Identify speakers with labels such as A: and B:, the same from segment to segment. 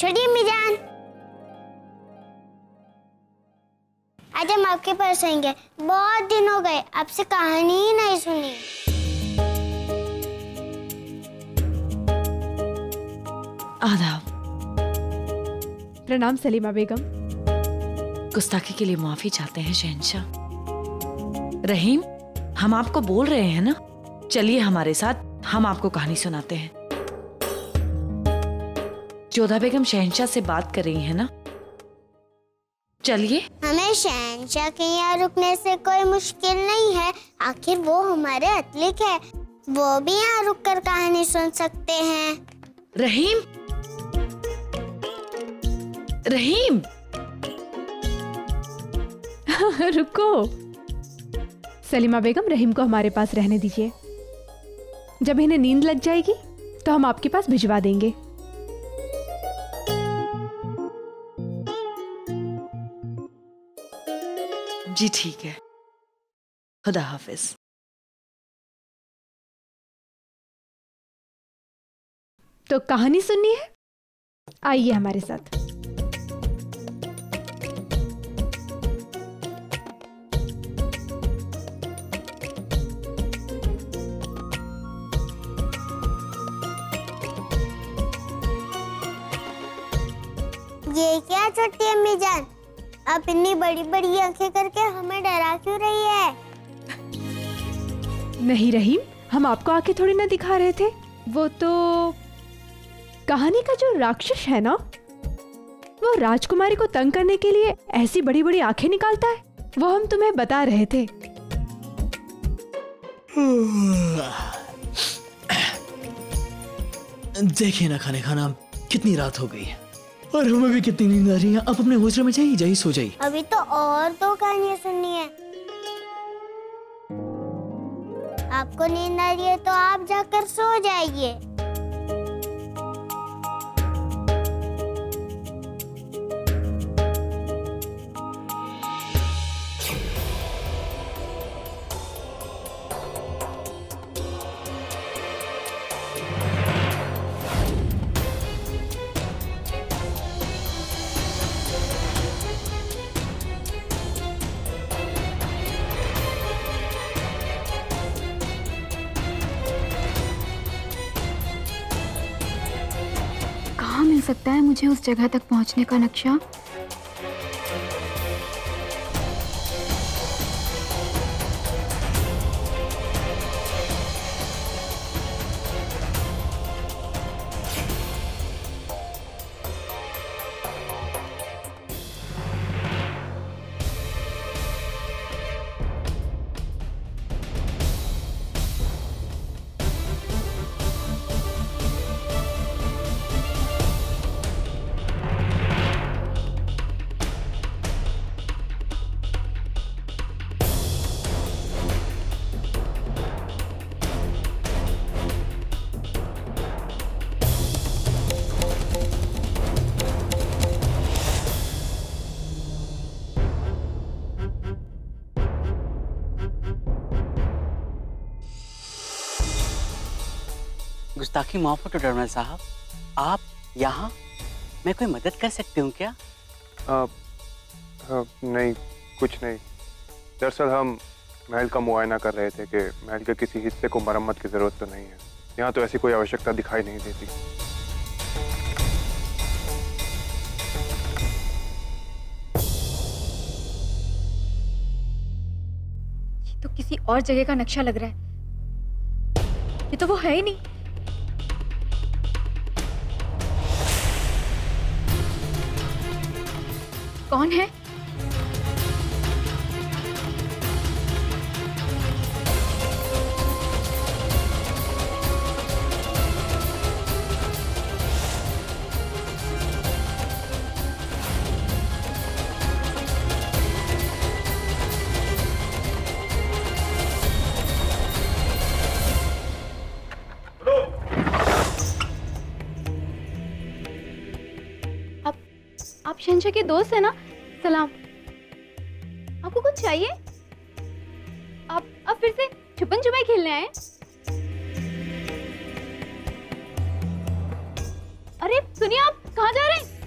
A: छोड़िए अम्मी जान, आज हम आपके पास आएंगे। बहुत दिन हो गए आपसे कहानी ही नहीं सुनी।
B: आदाब।
C: प्रणाम सलीमा बेगम।
B: गुस्ताखी के लिए माफी चाहते हैं शहंशाह। रहीम, हम आपको बोल रहे हैं ना, चलिए हमारे साथ, हम आपको कहानी सुनाते हैं। जोधा बेगम शहंशाह से बात कर रही है ना, चलिए।
A: हमें शहंशाह के यहाँ रुकने से कोई मुश्किल नहीं है, आखिर वो हमारे अतलिक है, वो भी यहाँ रुककर कहानी सुन सकते हैं।
B: रहीम, रहीम
C: रुको सलीमा बेगम, रहीम को हमारे पास रहने दीजिए। जब इन्हें नींद लग जाएगी तो हम आपके पास भिजवा देंगे।
B: जी ठीक है, खुदा हाफिज।
C: तो कहानी सुननी है, आइए हमारे साथ।
A: ये क्या छोटी अम्मी जान, आप इतनी बड़ी बड़ी आंखें करके हमें डरा क्यों रही है?
C: नहीं रहीम, हम आपको आंखें थोड़ी ना दिखा रहे थे, वो तो कहानी का जो राक्षस है ना, वो राजकुमारी को तंग करने के लिए ऐसी बड़ी बड़ी आंखें निकालता है, वो हम तुम्हें बता रहे थे।
D: देखिए ना खाने खाना, कितनी रात हो गई है और हमें भी कितनी नींद आ रही है। आप अपने हौसले में जाइए, जाइए सो जाइए।
A: अभी तो और 2 कहानियां सुननी है। आपको नींद आ रही है तो आप जाकर सो जाइए।
E: कहाँ मिल सकता है मुझे उस जगह तक पहुँचने का नक्शा?
F: गुस्ताखी माफ हो डरमल साहब, आप यहाँ, मैं कोई मदद कर सकती हूँ क्या?
G: नहीं, कुछ नहीं। दरअसल हम महल का मुआयना कर रहे थे कि महल के किसी हिस्से को मरम्मत की जरूरत तो नहीं है। यहाँ तो ऐसी कोई आवश्यकता दिखाई नहीं देती।
E: ये तो किसी और जगह का नक्शा लग रहा है, ये तो वो है ही नहीं। कौन है? आप शहंशाह के दोस्त हैं ना? सलाम। आपको कुछ चाहिए? आप फिर से छुपन छुपाई खेलने आए? अरे सुनिए, आप कहाँ जा रहे हैं?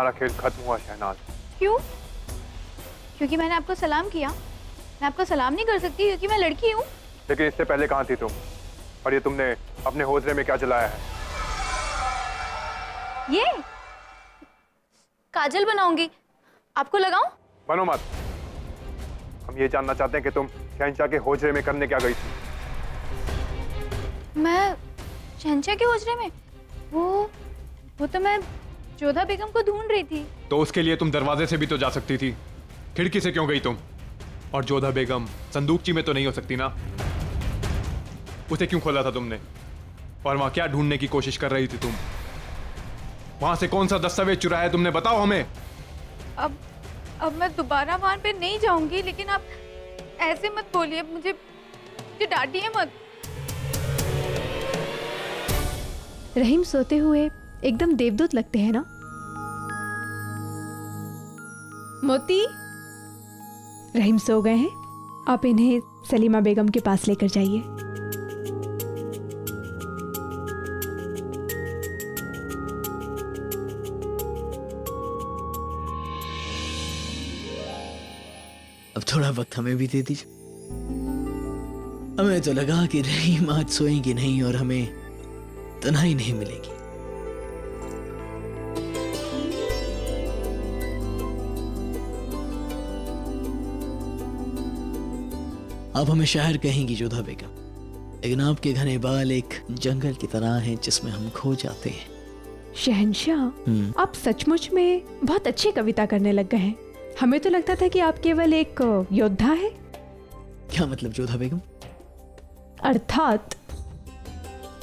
G: तुम्हारा खेल खत्म हुआ शहनाज।
E: क्यों? क्योंकि मैंने आपको सलाम किया? मैं आपको सलाम नहीं कर सकती क्योंकि मैं लड़की हूँ।
G: लेकिन इससे पहले कहाँ थी तुम? और ये तुमने अपने हौसले में क्या जलाया है?
E: ये काजल बनाऊंगी, आपको लगाऊं?
G: बनो मत। हम ये जानना चाहते हैं कि तुम शहंशाह के हौसले में करने क्या गई थी?
E: मैं शहंशाह के हौसले में? वो तो मैं जोधा बेगम को ढूंढ रही थी।
G: तो उसके लिए तुम दरवाजे से भी तो जा सकती थी, खिड़की से क्यों गई तुम? और जोधा बेगम संदूकची में तो नहीं हो सकती ना? उसे क्यों खोला था तुमने? और वहां क्या ढूंढने की कोशिश कर रही थी तुम? वहां से कौन सा दस्तावेज चुराया तुमने, बताओ हमें।
E: अब मैं दोबारा वहां पे नहीं जाऊंगी, लेकिन आप ऐसे मत बोलिए, मुझे डांटिए मत।
C: रहीम सोते हुए एकदम देवदूत लगते हैं ना। मोती, रहीम सो गए हैं, आप इन्हें सलीमा बेगम के पास लेकर जाइए।
D: अब थोड़ा वक्त हमें भी दे दीजिए। हमें तो लगा कि रहीम आज सोएंगी नहीं और हमें तन्हाई नहीं मिलेगी। आप हमें शायर कहेंगी जोधा बेगम, लेकिन आपके घने बाल एक जंगल की तरह हैं जिसमें हम खो जाते हैं।
C: शहंशाह, आप सचमुच में बहुत अच्छी कविता करने लग गए हैं। हमें तो लगता था कि आप केवल एक योद्धा है।
D: क्या मतलब जोधा बेगम?
C: अर्थात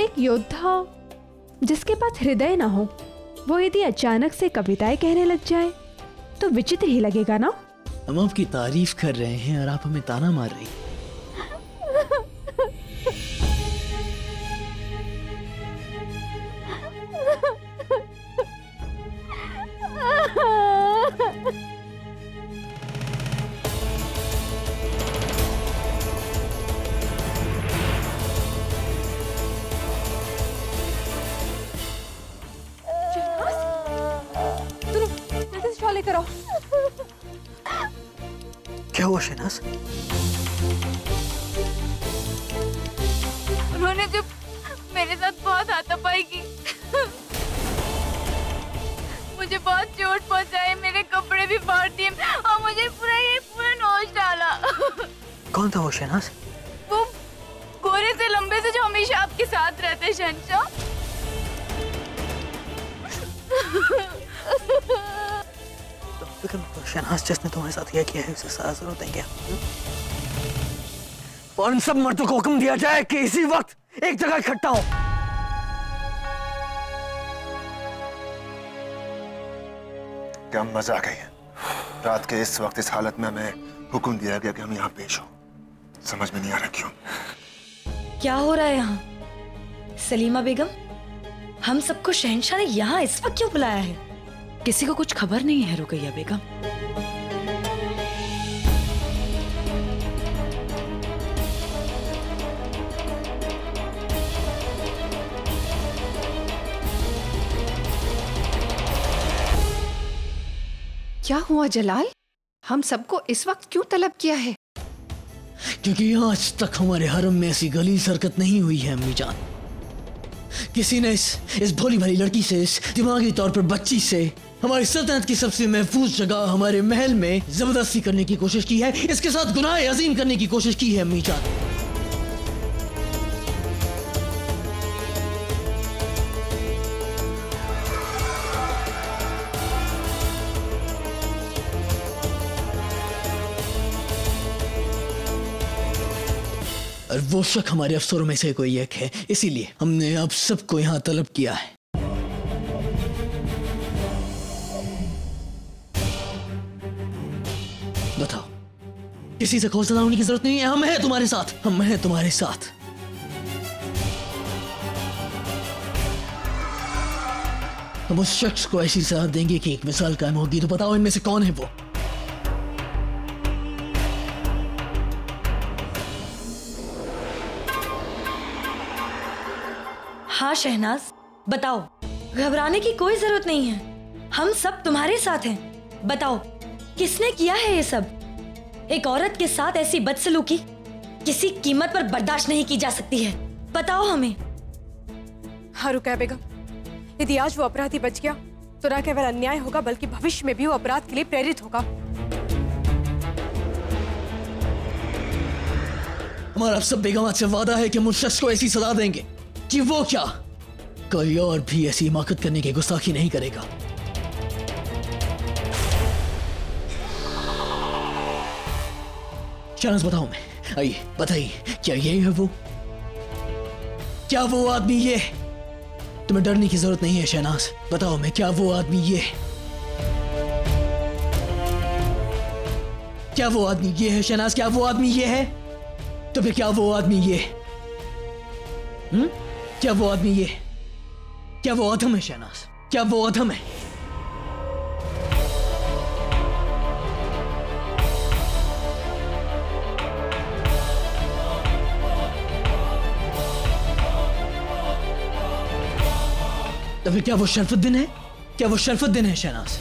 C: एक योद्धा जिसके पास हृदय ना हो, वो यदि अचानक से कविताएं कहने लग जाए तो विचित्र ही लगेगा ना।
D: हम आपकी तारीफ कर रहे हैं और आप हमें ताना मार रही हैं।
E: लेकर आओ।
D: क्या हुआ शहनाज?
E: उन्होंने जो मेरे साथ बहुत हाथापाई की, मुझे बहुत चोट पहुंचाई, मेरे कपड़े भी फाड़ दिए और मुझे पूरा नोच डाला।
D: कौन था वो शहनाज?
E: वो गोरे से लंबे से जो हमेशा आपके साथ रहते शहंशाह।
D: शहनाज जिसने तुम्हारे साथ किया है उसे सजा जरूर देंगे। और इन सब मर्दों को हुक्म दिया जाए कि इसी वक्त एक जगह इकट्ठा हो।
H: क्या मजा आ गई है? रात के इस वक्त इस हालत में हमें हुक्म दिया गया कि हम यहाँ पेश हो। समझ में नहीं आ रहा क्यों।
I: क्या हो रहा है यहाँ? सलीमा बेगम, हम सबको शहंशाह ने यहाँ इस वक्त क्यों बुलाया है?
B: किसी को कुछ खबर नहीं है रुकैया बेगम।
J: क्या हुआ जलाल? हम सबको इस वक्त क्यों तलब किया है?
D: क्योंकि आज तक हमारे हरम में ऐसी गलीज़ हरकत नहीं हुई है अम्मी जान। किसी ने इस भोली भाली लड़की से, इस दिमागी तौर पर बच्ची से हमारी सल्तनत की सबसे महफूज जगह हमारे महल में जबरदस्ती करने की कोशिश की है। इसके साथ गुनाह अजीम करने की कोशिश की है अम्मी जान। और वो शक हमारे अफसरों में से कोई एक है, इसीलिए हमने आप सबको यहाँ तलब किया है। बताओ, किसी से खौफजदा होने की जरूरत नहीं है। हम हैं तुम्हारे साथ, हम हैं तुम्हारे साथ। हम उस शख्स को ऐसी सलाह देंगे कि एक मिसाल कायम होगी। तो बताओ इनमें से कौन है वो?
I: हाँ शहनाज, बताओ। घबराने की कोई जरूरत नहीं है। हम सब तुम्हारे साथ हैं। बताओ किसने किया है ये सब? एक औरत के साथ ऐसी बदसलूकी किसी कीमत पर बर्दाश्त नहीं की जा सकती है। बताओ हमें।
K: हाँ रुकैया बेगम, यदि आज वो अपराधी बच गया तो न केवल अन्याय होगा बल्कि भविष्य में भी वो अपराध के लिए प्रेरित होगा।
D: हमारा सब बेगम आज से वादा है कि हम उस शख्स को ऐसी सजा देंगे कि वो क्या कोई और भी ऐसी हिमाकत करने की गुस्ताखी नहीं करेगा। शहनाज बताओ मैं, आइए बताइए, क्या ये है वो? क्या वो आदमी ये? तुम्हें डरने की जरूरत नहीं है शहनाज, बताओ मैं, क्या वो आदमी ये? क्या वो आदमी ये है शहनाज? क्या वो आदमी ये है? तो फिर क्या वो आदमी ये? क्या वो आदमी ये? क्या वो अधम है शहनाज? क्या वो अधम है? तो फिर क्या वो शरफुद्दीन है? क्या वो शरफुद्दीन है शहनाज?